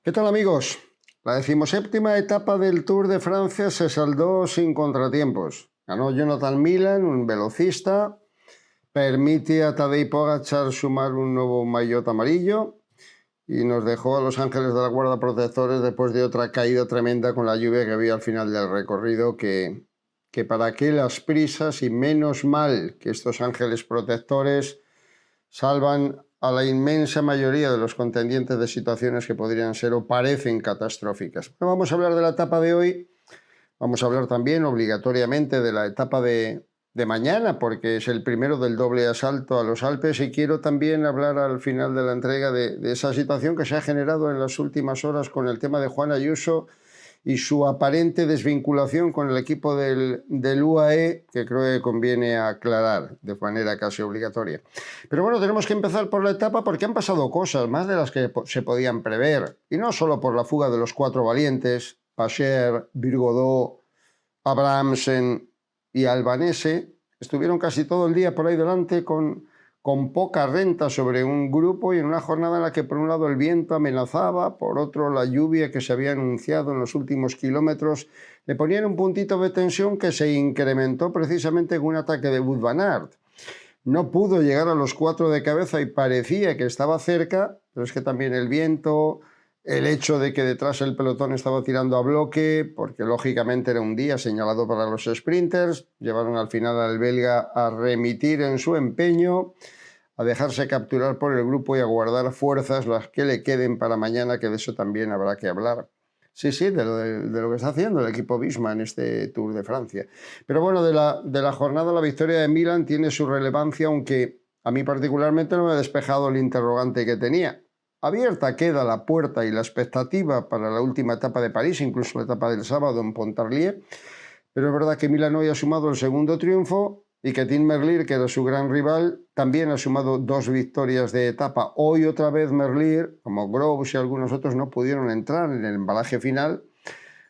¿Qué tal, amigos? La 17ª etapa del Tour de Francia se saldó sin contratiempos. Ganó Jonathan Milan, un velocista, permite a Tadej Pogačar sumar un nuevo maillot amarillo y nos dejó a los ángeles de la guarda protectores después de otra caída tremenda con la lluvia que había al final del recorrido que para qué las prisas, y menos mal que estos ángeles protectores salvan a la inmensa mayoría de los contendientes de situaciones que podrían ser o parecen catastróficas. Pero vamos a hablar de la etapa de hoy, vamos a hablar también obligatoriamente de la etapa de mañana, porque es el primero del doble asalto a los Alpes, y quiero también hablar al final de la entrega de esa situación que se ha generado en las últimas horas con el tema de Juan Ayuso y su aparente desvinculación con el equipo del UAE, que creo que conviene aclarar de manera casi obligatoria. Pero bueno, tenemos que empezar por la etapa porque han pasado cosas, más de las que se podían prever, y no solo por la fuga de los cuatro valientes, Pacher, Virgodó, Abrahamsen y Albanese. Estuvieron casi todo el día por ahí delante con poca renta sobre un grupo, y en una jornada en la que por un lado el viento amenazaba, por otro la lluvia que se había anunciado en los últimos kilómetros le ponían un puntito de tensión que se incrementó precisamente con un ataque de Wout van Aert. No pudo llegar a los cuatro de cabeza y parecía que estaba cerca, pero es que también el viento, el hecho de que detrás el pelotón estaba tirando a bloque, porque lógicamente era un día señalado para los sprinters, llevaron al final al belga a remitir en su empeño, a dejarse capturar por el grupo y a guardar fuerzas las que le queden para mañana, que de eso también habrá que hablar. Sí, de lo que está haciendo el equipo Visma en este Tour de Francia. Pero bueno, de la jornada, la victoria de Milan tiene su relevancia, aunque a mí particularmente no me ha despejado el interrogante que tenía. Abierta queda la puerta y la expectativa para la última etapa de París, incluso la etapa del sábado en Pontarlier, pero es verdad que Milan hoy ha sumado el segundo triunfo y que Tim Merlier, que era su gran rival, también ha sumado 2 victorias de etapa. Hoy otra vez Merlier, como Groves y algunos otros, no pudieron entrar en el embalaje final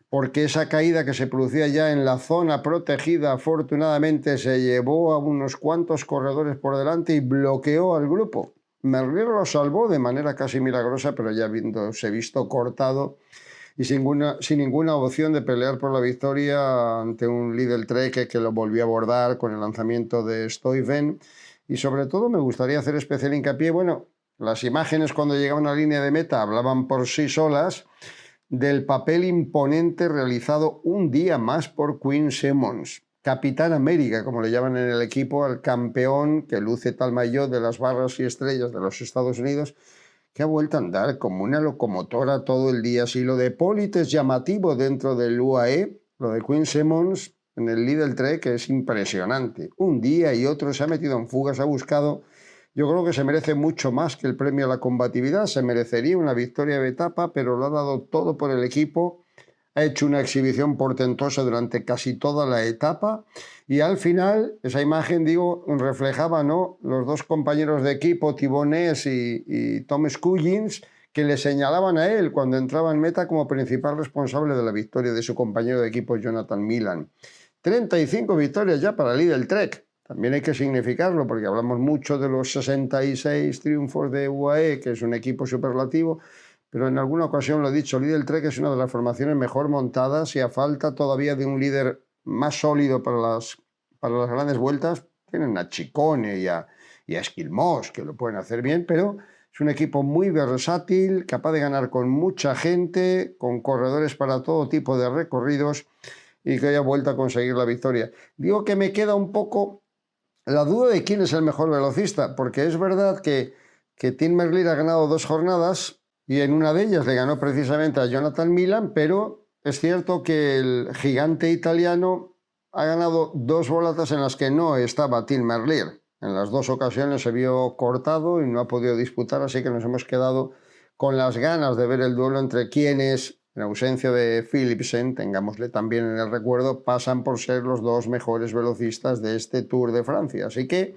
porque esa caída que se producía ya en la zona protegida afortunadamente se llevó a unos cuantos corredores por delante y bloqueó al grupo. Merlier lo salvó de manera casi milagrosa, pero ya habiéndose visto cortado y sin ninguna opción de pelear por la victoria ante un líder Trek que lo volvió a abordar con el lanzamiento de Stuyven. Y sobre todo me gustaría hacer especial hincapié, bueno, las imágenes cuando llegaban a la línea de meta hablaban por sí solas del papel imponente realizado un día más por Quinn Simmons, Capitán América, como le llaman en el equipo, al campeón que luce tal maillot de las barras y estrellas de los Estados Unidos, que ha vuelto a andar como una locomotora todo el día. Si lo de Polit es llamativo dentro del UAE, lo de Quinn Simmons en el Lidl Trek es impresionante. Un día y otro se ha metido en fugas, ha buscado. Yo creo que se merece mucho más que el premio a la combatividad, se merecería una victoria de etapa, pero lo ha dado todo por el equipo. Ha hecho una exhibición portentosa durante casi toda la etapa y al final esa imagen, digo, reflejaba, ¿no?, los dos compañeros de equipo, Thibaut Ness y Tom Scuggins, que le señalaban a él cuando entraba en meta como principal responsable de la victoria de su compañero de equipo Jonathan Milan. 35 victorias ya para el Lidl Trek. También hay que significarlo porque hablamos mucho de los 66 triunfos de UAE, que es un equipo superlativo, pero en alguna ocasión lo he dicho, Lidl Trek es una de las formaciones mejor montadas y a falta todavía de un líder más sólido para las grandes vueltas. Tienen a Ciccone y a Esquilmos, que lo pueden hacer bien, pero es un equipo muy versátil, capaz de ganar con mucha gente, con corredores para todo tipo de recorridos y que haya vuelto a conseguir la victoria. Digo que me queda un poco la duda de quién es el mejor velocista, porque es verdad que Tim Merlier ha ganado 2 jornadas, y en una de ellas le ganó precisamente a Jonathan Milan, pero es cierto que el gigante italiano ha ganado 2 volatas en las que no estaba Tim Merlier. En las 2 ocasiones se vio cortado y no ha podido disputar, así que nos hemos quedado con las ganas de ver el duelo entre quienes, en ausencia de Philipsen, tengámosle también en el recuerdo, pasan por ser los 2 mejores velocistas de este Tour de Francia. Así que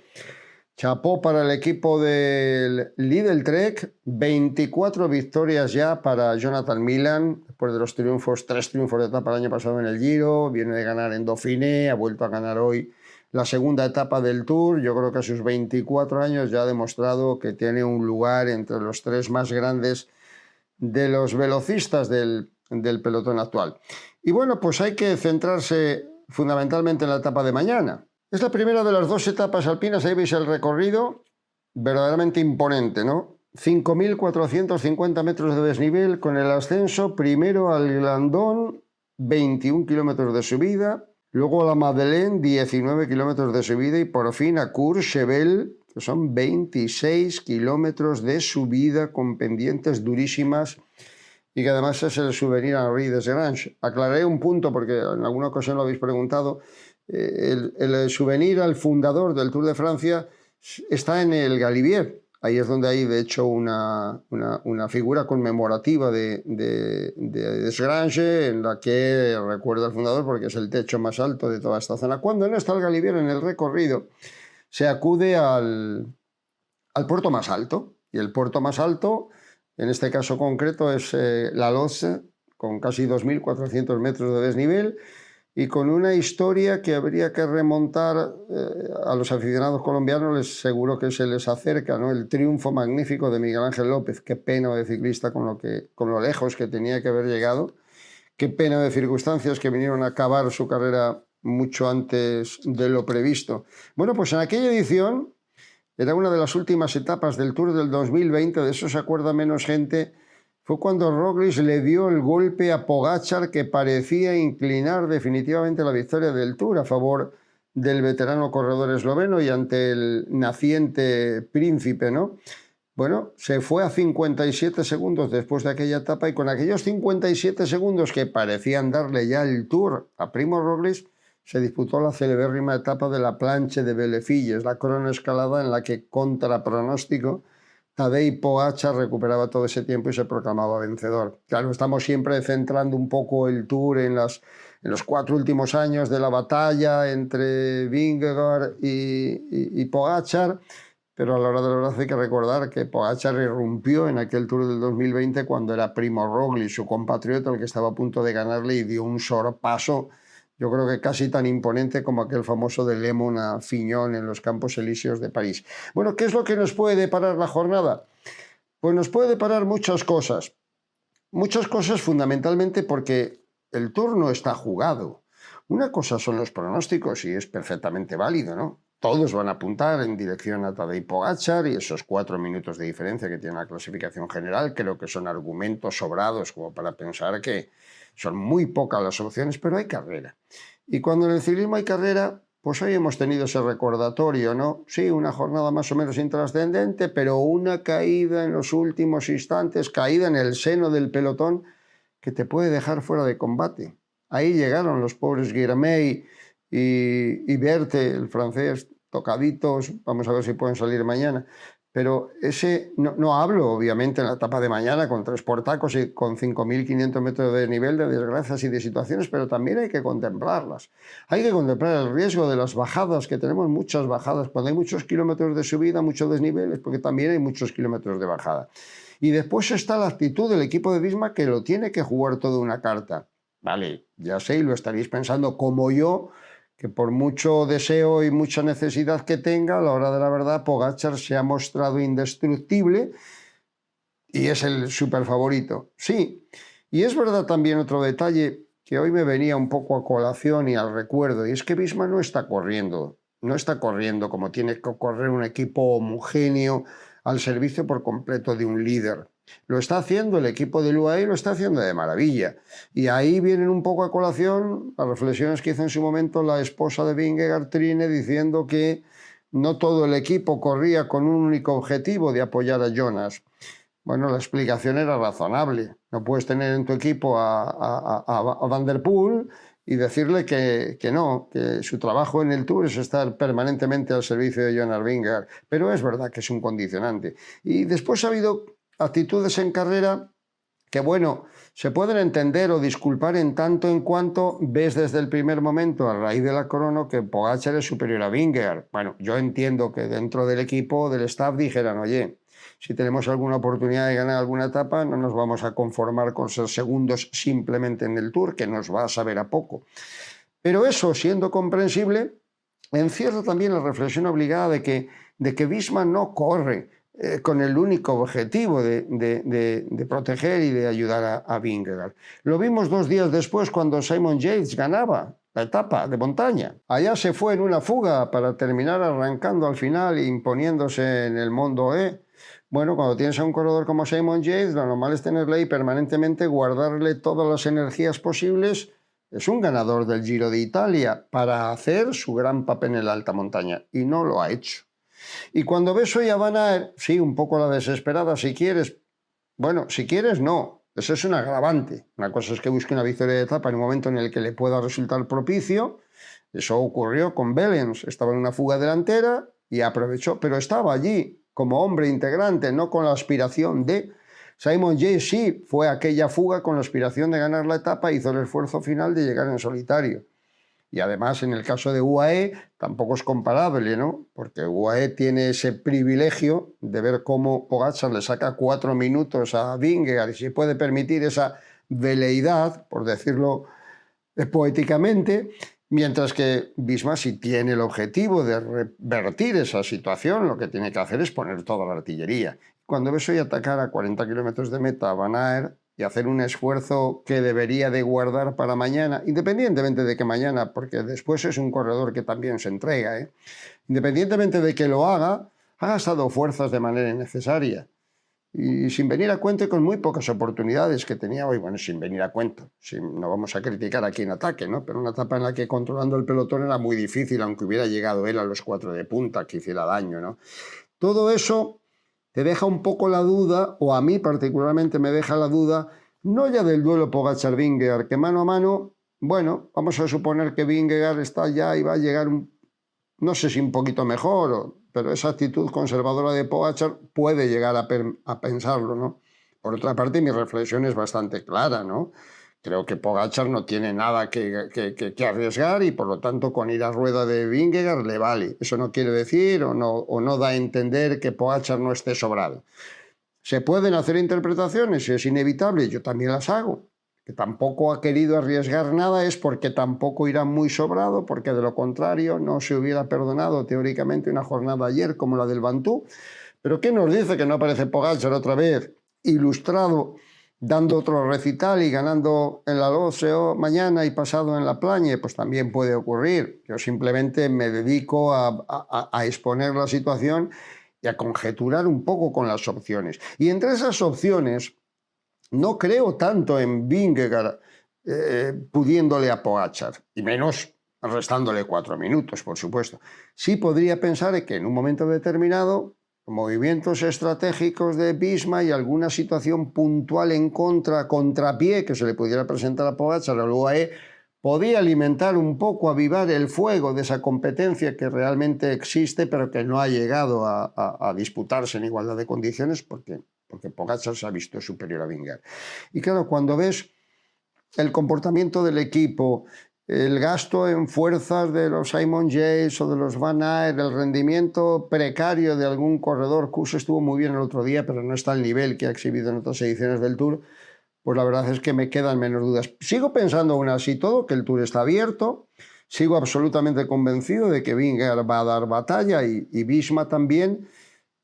chapó para el equipo del Lidl Trek, 24 victorias ya para Jonathan Milan, después de los triunfos, 3 triunfos de etapa el año pasado en el Giro, viene de ganar en Dauphiné, ha vuelto a ganar hoy la segunda etapa del Tour. Yo creo que a sus 24 años ya ha demostrado que tiene un lugar entre los 3 más grandes de los velocistas del pelotón actual. Y bueno, pues hay que centrarse fundamentalmente en la etapa de mañana. Es la primera de las dos etapas alpinas, ahí veis el recorrido, verdaderamente imponente, ¿no? 5.450 metros de desnivel con el ascenso primero al Glandón, 21 kilómetros de subida, luego a la Madeleine, 19 kilómetros de subida y por fin a Courchevel, que son 26 kilómetros de subida con pendientes durísimas y que además es el souvenir Henri Desgrange. Aclararé un punto porque en alguna ocasión lo habéis preguntado. El souvenir al fundador del Tour de Francia está en el Galibier. Ahí es donde hay, de hecho, una figura conmemorativa de Desgrange en la que recuerda al fundador porque es el techo más alto de toda esta zona. Cuando no está el Galibier en el recorrido, se acude al puerto más alto. Y el puerto más alto, en este caso concreto, es La Loze, con casi 2.400 metros de desnivel y con una historia que habría que remontar a los aficionados colombianos, les seguro que se les acerca, ¿no? El triunfo magnífico de Miguel Ángel López, qué pena de ciclista con lo lejos que tenía que haber llegado, qué pena de circunstancias que vinieron a acabar su carrera mucho antes de lo previsto. Bueno, pues en aquella edición era una de las últimas etapas del Tour del 2020, de eso se acuerda menos gente. Fue cuando Roglic le dio el golpe a Pogačar que parecía inclinar definitivamente la victoria del Tour a favor del veterano corredor esloveno y ante el naciente príncipe, ¿no? Bueno, se fue a 57 segundos después de aquella etapa y con aquellos 57 segundos que parecían darle ya el Tour a Primo Roglic, se disputó la celebérrima etapa de la Planche de Bellefilles, la cronoescalada en la que, contra pronóstico, Tadej Pogačar recuperaba todo ese tiempo y se proclamaba vencedor. Claro, estamos siempre centrando un poco el Tour en los 4 últimos años de la batalla entre Vingegaard y Pogačar, pero a la hora de la verdad hay que recordar que Pogačar irrumpió en aquel Tour del 2020 cuando era Primo Roglic, su compatriota, el que estaba a punto de ganarle, y dio un sorpaso, yo creo que casi tan imponente como aquel famoso de Lemon a Fignon en los Campos Elíseos de París. Bueno, ¿qué es lo que nos puede deparar la jornada? Pues nos puede deparar muchas cosas. Muchas cosas fundamentalmente porque el Tour no está jugado. Una cosa son los pronósticos y es perfectamente válido, ¿no? Todos van a apuntar en dirección a Tadej Pogačar y esos 4 minutos de diferencia que tiene la clasificación general creo que son argumentos sobrados como para pensar que son muy pocas las opciones, pero hay carrera. Y cuando en el ciclismo hay carrera, pues hoy hemos tenido ese recordatorio, ¿no? Sí, una jornada más o menos intrascendente, pero una caída en los últimos instantes, caída en el seno del pelotón, que te puede dejar fuera de combate. Ahí llegaron los pobres Guillermey y Berthe, el francés, tocaditos, vamos a ver si pueden salir mañana. Pero ese, no hablo obviamente en la etapa de mañana con 3 portacos y con 5.500 metros de nivel de desgracias y de situaciones, pero también hay que contemplarlas. Hay que contemplar el riesgo de las bajadas, que tenemos muchas bajadas. Cuando hay muchos kilómetros de subida, muchos desniveles, porque también hay muchos kilómetros de bajada. Y después está la actitud del equipo de Visma, que lo tiene que jugar toda una carta. Vale, ya sé, y lo estaréis pensando como yo, que por mucho deseo y mucha necesidad que tenga, a la hora de la verdad, Pogačar se ha mostrado indestructible y es el súper favorito. Sí, y es verdad también otro detalle que hoy me venía un poco a colación y al recuerdo, y es que Visma no está corriendo como tiene que correr un equipo homogéneo al servicio por completo de un líder. Lo está haciendo el equipo de UAE y lo está haciendo de maravilla. Y ahí vienen un poco a colación las reflexiones que hizo en su momento la esposa de Vingegaard, Trine, diciendo que no todo el equipo corría con un único objetivo de apoyar a Jonas. Bueno, la explicación era razonable. No puedes tener en tu equipo a Van der Poel y decirle que no, que su trabajo en el Tour es estar permanentemente al servicio de Jonas Vingegaard. Pero es verdad que es un condicionante. Y después ha habido actitudes en carrera que, bueno, se pueden entender o disculpar en tanto en cuanto ves desde el primer momento, a raíz de la crono, que Pogačar es superior a Vingegaard. Bueno, yo entiendo que dentro del equipo, del staff, dijeran, oye, si tenemos alguna oportunidad de ganar alguna etapa, no nos vamos a conformar con ser segundos simplemente en el Tour, que nos va a saber a poco. Pero eso, siendo comprensible, encierra también la reflexión obligada de que Visma no corre con el único objetivo de proteger y de ayudar a Vingegaard. Lo vimos 2 días después cuando Simon Yates ganaba la etapa de montaña. Allá se fue en una fuga para terminar arrancando al final e imponiéndose en el Mondo E. Bueno, cuando tienes a un corredor como Simon Yates, lo normal es tenerle ahí permanentemente, guardarle todas las energías posibles. Es un ganador del Giro de Italia para hacer su gran papel en la alta montaña y no lo ha hecho. Y cuando ves hoy a Van Aert, sí, un poco la desesperada si quieres. Bueno, si quieres no, eso es un agravante. Una cosa es que busque una victoria de etapa en un momento en el que le pueda resultar propicio. Eso ocurrió con Bellens, estaba en una fuga delantera y aprovechó, pero estaba allí como hombre integrante, no con la aspiración de... Simon Yates sí fue aquella fuga con la aspiración de ganar la etapa, hizo el esfuerzo final de llegar en solitario. Y además, en el caso de UAE, tampoco es comparable, ¿no? Porque UAE tiene ese privilegio de ver cómo Pogačar le saca 4 minutos a Vingegaard y se puede permitir esa veleidad, por decirlo poéticamente, mientras que Visma, si tiene el objetivo de revertir esa situación, lo que tiene que hacer es poner toda la artillería. Cuando ves hoy atacar a 40 kilómetros de meta a Van Aert y hacer un esfuerzo que debería de guardar para mañana, independientemente de que mañana, porque después es un corredor que también se entrega, independientemente de que lo haga, ha gastado fuerzas de manera innecesaria. Y sin venir a cuento y con muy pocas oportunidades que tenía hoy, bueno, sin venir a cuento, no vamos a criticar a quien ataque, ¿no? Pero una etapa en la que controlando el pelotón era muy difícil, aunque hubiera llegado él a los 4 de punta, que hiciera daño, ¿no? Todo eso te deja un poco la duda, o a mí particularmente me deja la duda, no ya del duelo Pogačar-Vingegaard, que mano a mano, bueno, vamos a suponer que Vingegaard está ya y va a llegar, no sé si un poquito mejor, pero esa actitud conservadora de Pogačar puede llegar a pensarlo, ¿no? Por otra parte, mi reflexión es bastante clara, ¿no? Creo que Pogačar no tiene nada que arriesgar y por lo tanto con ir a rueda de Vingegaard le vale. Eso no quiere decir o no da a entender que Pogačar no esté sobrado. Se pueden hacer interpretaciones y es inevitable, yo también las hago. Que tampoco ha querido arriesgar nada es porque tampoco irá muy sobrado, porque de lo contrario no se hubiera perdonado teóricamente una jornada ayer como la del Bantú. Pero ¿qué nos dice que no aparece Pogačar otra vez ilustrado, dando otro recital y ganando en la Loseo mañana y pasado en la Plagne? Pues también puede ocurrir. Yo simplemente me dedico a exponer la situación y a conjeturar un poco con las opciones. Y entre esas opciones, no creo tanto en Vingegaard pudiéndole a Pogačar, y menos restándole 4 minutos, por supuesto. Sí podría pensar que en un momento determinado movimientos estratégicos de Visma y alguna situación puntual en contrapié que se le pudiera presentar a Pogačar al UAE podía alimentar un poco, avivar el fuego de esa competencia que realmente existe pero que no ha llegado a disputarse en igualdad de condiciones porque Pogačar se ha visto superior a Vingegaard. Y claro, cuando ves el comportamiento del equipo, el gasto en fuerzas de los Simon Yates o de los Van Aert, el rendimiento precario de algún corredor, Kuss estuvo muy bien el otro día, pero no está al nivel que ha exhibido en otras ediciones del Tour, pues la verdad es que me quedan menos dudas. Sigo pensando aún así todo, que el Tour está abierto, sigo absolutamente convencido de que Vingegaard va a dar batalla y Visma también,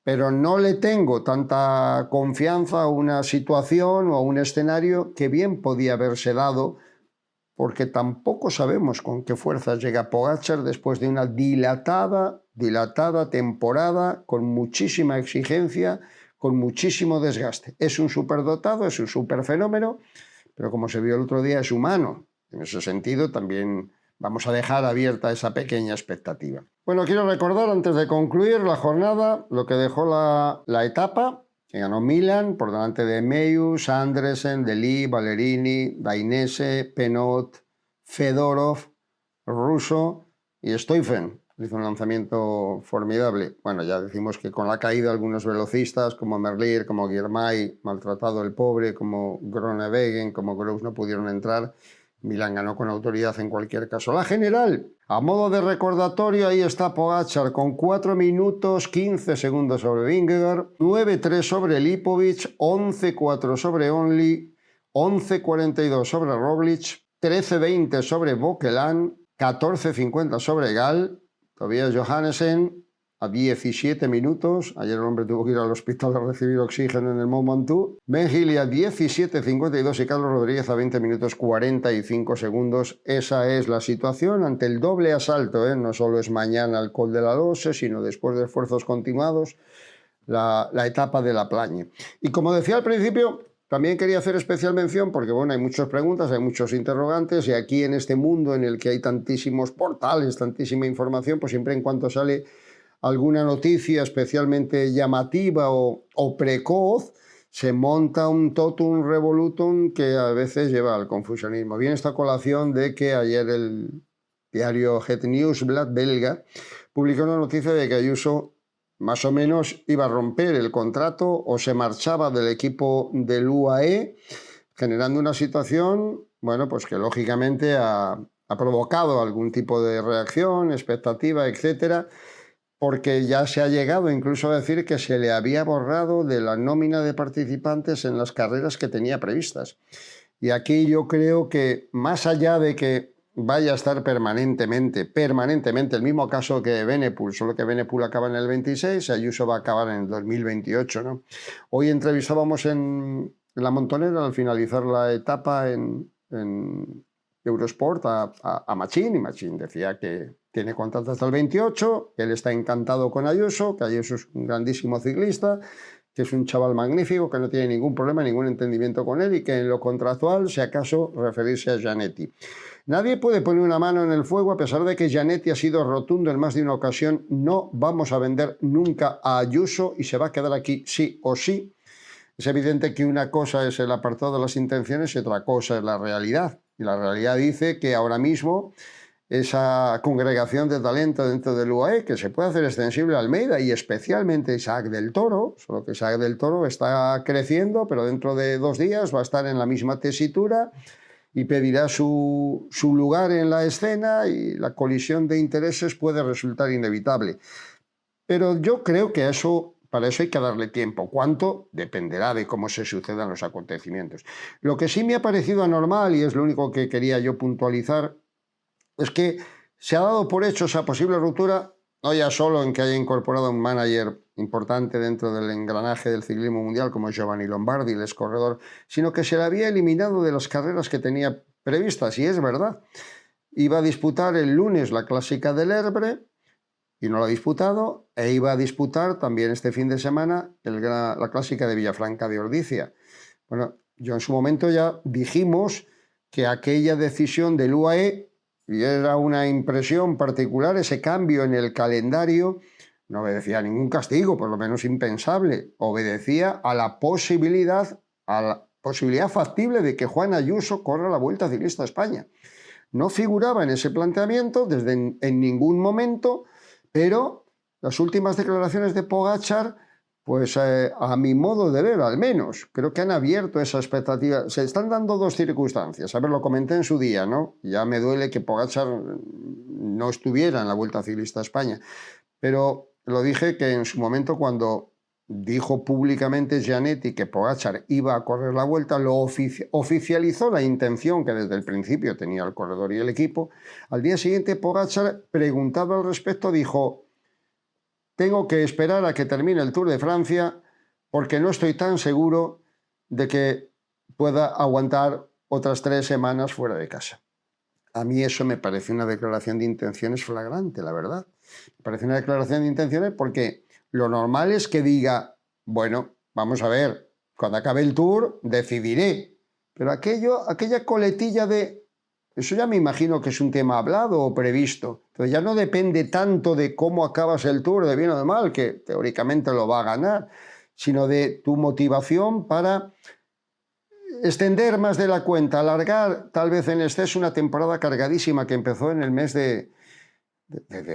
pero no le tengo tanta confianza a una situación o a un escenario que bien podía haberse dado, porque tampoco sabemos con qué fuerzas llega Pogačar después de una dilatada temporada con muchísima exigencia, con muchísimo desgaste. Es un superdotado, es un superfenómeno, pero como se vio el otro día es humano. En ese sentido también vamos a dejar abierta esa pequeña expectativa. Bueno, quiero recordar antes de concluir la jornada lo que dejó la etapa, que ganó Milan por delante de Meeus, Andresen, Deli, Ballerini, Dainese, Penot, Fedorov, Russo y Stuyven. Hizo un lanzamiento formidable. Bueno, ya decimos que con la caída de algunos velocistas como Merlier, como Girmay, maltratado el pobre, como Groenewegen, como Groves no pudieron entrar. Milan ganó con autoridad en cualquier caso. La general, a modo de recordatorio, ahí está Pogačar con 4 minutos 15 segundos sobre Vingegaard, 9-3 sobre Lipovic, 11-4 sobre Only, 11-42 sobre Roglic, 13-20 sobre Böckeland, 14-50 sobre Gal, Tobias Johannesen, a 17 minutos. Ayer el hombre tuvo que ir al hospital a recibir oxígeno en el Mont Ventoux. Ben Hill a 17:52 y Carlos Rodríguez a 20 minutos 45 segundos. Esa es la situación ante el doble asalto, ¿eh? No solo es mañana el Col de la Loze, sino después de esfuerzos continuados, la etapa de la Plagne. Y como decía al principio, también quería hacer especial mención porque, bueno, hay muchas preguntas, hay muchos interrogantes y aquí en este mundo en el que hay tantísimos portales, tantísima información, pues siempre en cuanto sale alguna noticia especialmente llamativa o precoz, se monta un totum revolutum que a veces lleva al confusionismo. Viene esta colación de que ayer el diario Het Nieuwsblad belga publicó una noticia de que Ayuso más o menos iba a romper el contrato o se marchaba del equipo del UAE, generando una situación, bueno, pues que lógicamente ha provocado algún tipo de reacción, expectativa, etcétera, porque ya se ha llegado incluso a decir que se le había borrado de la nómina de participantes en las carreras que tenía previstas. Y aquí yo creo que más allá de que vaya a estar permanentemente, el mismo caso que Benepul, solo que Benepul acaba en el 26, Ayuso va a acabar en el 2028, ¿no? Hoy entrevistábamos en La Montonera, al finalizar la etapa en Eurosport, a Machín, y Machín decía que tiene contrato hasta el 28, que él está encantado con Ayuso, que Ayuso es un grandísimo ciclista, que es un chaval magnífico, que no tiene ningún problema, ningún entendimiento con él y que en lo contractual, si acaso, referirse a Gianetti. Nadie puede poner una mano en el fuego a pesar de que Gianetti ha sido rotundo en más de una ocasión. No vamos a vender nunca a Ayuso y se va a quedar aquí sí o sí. Es evidente que una cosa es el apartado de las intenciones y otra cosa es la realidad. Y la realidad dice que ahora mismo esa congregación de talento dentro del UAE, que se puede hacer extensible a Almeida y especialmente Isaac del Toro, solo que Isaac del Toro está creciendo, pero dentro de 2 días va a estar en la misma tesitura y pedirá su lugar en la escena y la colisión de intereses puede resultar inevitable. Pero yo creo que para eso hay que darle tiempo. ¿Cuánto? Dependerá de cómo se sucedan los acontecimientos. Lo que sí me ha parecido anormal, y es lo único que quería yo puntualizar, es que se ha dado por hecho esa posible ruptura, no ya solo en que haya incorporado un manager importante dentro del engranaje del ciclismo mundial como Giovanni Lombardi, el excorredor, sino que se le había eliminado de las carreras que tenía previstas, y es verdad. Iba a disputar el lunes la clásica del Herbre, y no lo ha disputado, e iba a disputar también este fin de semana la clásica de Villafranca de Ordizia. Bueno, yo en su momento ya dijimos que aquella decisión del UAE, y era una impresión particular, ese cambio en el calendario, no obedecía a ningún castigo, por lo menos impensable, obedecía a la posibilidad factible de que Juan Ayuso corra la Vuelta Ciclista a España. No figuraba en ese planteamiento en ningún momento, pero las últimas declaraciones de Pogačar, pues a mi modo de ver al menos, creo que han abierto esa expectativa. Se están dando 2 circunstancias. A ver, lo comenté en su día, ¿no? Ya me duele que Pogačar no estuviera en la Vuelta Ciclista a España, pero lo dije que en su momento cuando dijo públicamente Gianetti que Pogačar iba a correr la Vuelta, lo oficializó la intención que desde el principio tenía el corredor y el equipo. Al día siguiente Pogačar, preguntado al respecto, dijo: tengo que esperar a que termine el Tour de Francia porque no estoy tan seguro de que pueda aguantar otras 3 semanas fuera de casa. A mí eso me parece una declaración de intenciones flagrante, la verdad. Me parece una declaración de intenciones porque lo normal es que diga, bueno, vamos a ver, cuando acabe el Tour decidiré. Pero aquella coletilla de... Eso ya me imagino que es un tema hablado o previsto. Entonces ya no depende tanto de cómo acabas el Tour, de bien o de mal, que teóricamente lo va a ganar, sino de tu motivación para extender más de la cuenta, alargar tal vez en exceso una temporada cargadísima que empezó en el mes de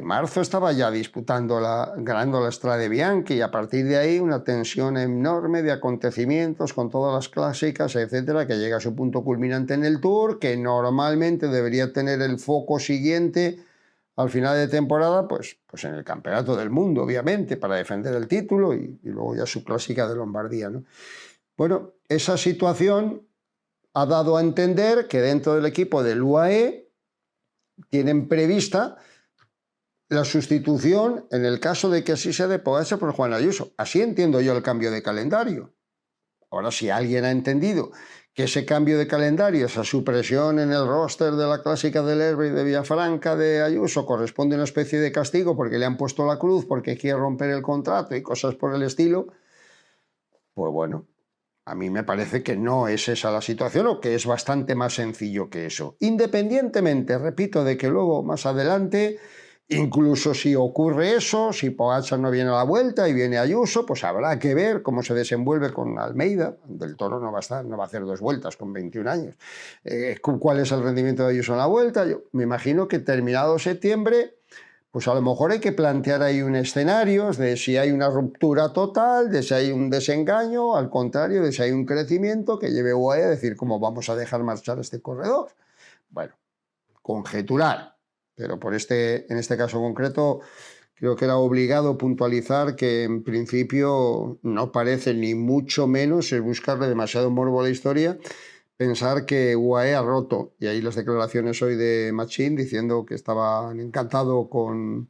marzo, estaba ya disputando ganando la Strade Bianche, y a partir de ahí una tensión enorme de acontecimientos con todas las clásicas, etcétera, que llega a su punto culminante en el Tour, que normalmente debería tener el foco siguiente al final de temporada, pues en el Campeonato del Mundo, obviamente, para defender el título y luego ya su clásica de Lombardía, ¿no? Bueno, esa situación ha dado a entender que dentro del equipo del UAE tienen prevista la sustitución, en el caso de que así sea, de Pogačar por Juan Ayuso. Así entiendo yo el cambio de calendario. Ahora, si alguien ha entendido que ese cambio de calendario, esa supresión en el roster de la clásica del Herbe y de Villafranca de Ayuso, corresponde a una especie de castigo porque le han puesto la cruz, porque quiere romper el contrato y cosas por el estilo, pues bueno, a mí me parece que no es esa la situación, o que es bastante más sencillo que eso. Independientemente, repito, de que luego más adelante, incluso si ocurre eso, si Pogačar no viene a la vuelta y viene Ayuso, pues habrá que ver cómo se desenvuelve con Almeida. Del Toro no va a hacer 2 vueltas con 21 años. ¿Cuál es el rendimiento de Ayuso en la vuelta? Yo me imagino que terminado septiembre, pues a lo mejor hay que plantear ahí un escenario de si hay una ruptura total, de si hay un desengaño, al contrario, de si hay un crecimiento que lleve a UAE a decir cómo vamos a dejar marchar a este corredor. Bueno, conjeturar, pero en este caso concreto creo que era obligado puntualizar que en principio no parece ni mucho menos, es buscarle demasiado morbo a la historia, pensar que UAE ha roto, y ahí las declaraciones hoy de Machín diciendo que estaban encantado con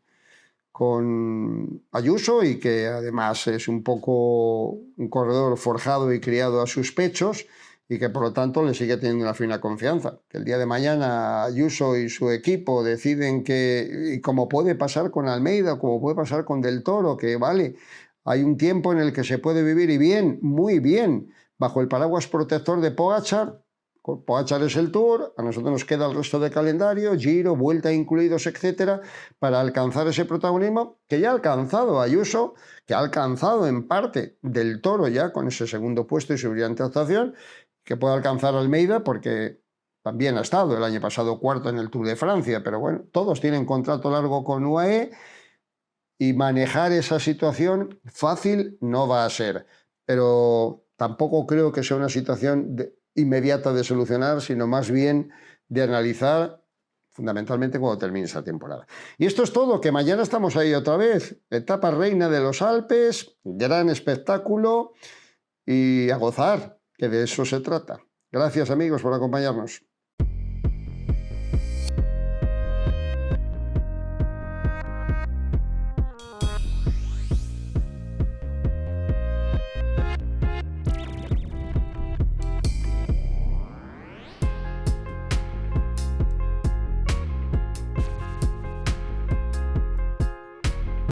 Ayuso y que además es un poco un corredor forjado y criado a sus pechos y que por lo tanto le sigue teniendo una fina confianza. Que el día de mañana Ayuso y su equipo deciden que, y como puede pasar con Almeida, como puede pasar con Del Toro, que vale, hay un tiempo en el que se puede vivir y bien, muy bien, bajo el paraguas protector de Pogačar. Pogačar es el Tour, a nosotros nos queda el resto de calendario, Giro, Vuelta incluidos, etcétera, para alcanzar ese protagonismo que ya ha alcanzado Ayuso, que ha alcanzado en parte Del Toro ya con ese segundo puesto y su brillante actuación, que puede alcanzar Almeida porque también ha estado el año pasado cuarto en el Tour de Francia, pero bueno, todos tienen contrato largo con UAE y manejar esa situación fácil no va a ser, pero tampoco creo que sea una situación inmediata de solucionar, sino más bien de analizar fundamentalmente cuando termine esa temporada. Y esto es todo, que mañana estamos ahí otra vez, etapa reina de los Alpes, gran espectáculo y a gozar, que de eso se trata. Gracias amigos por acompañarnos.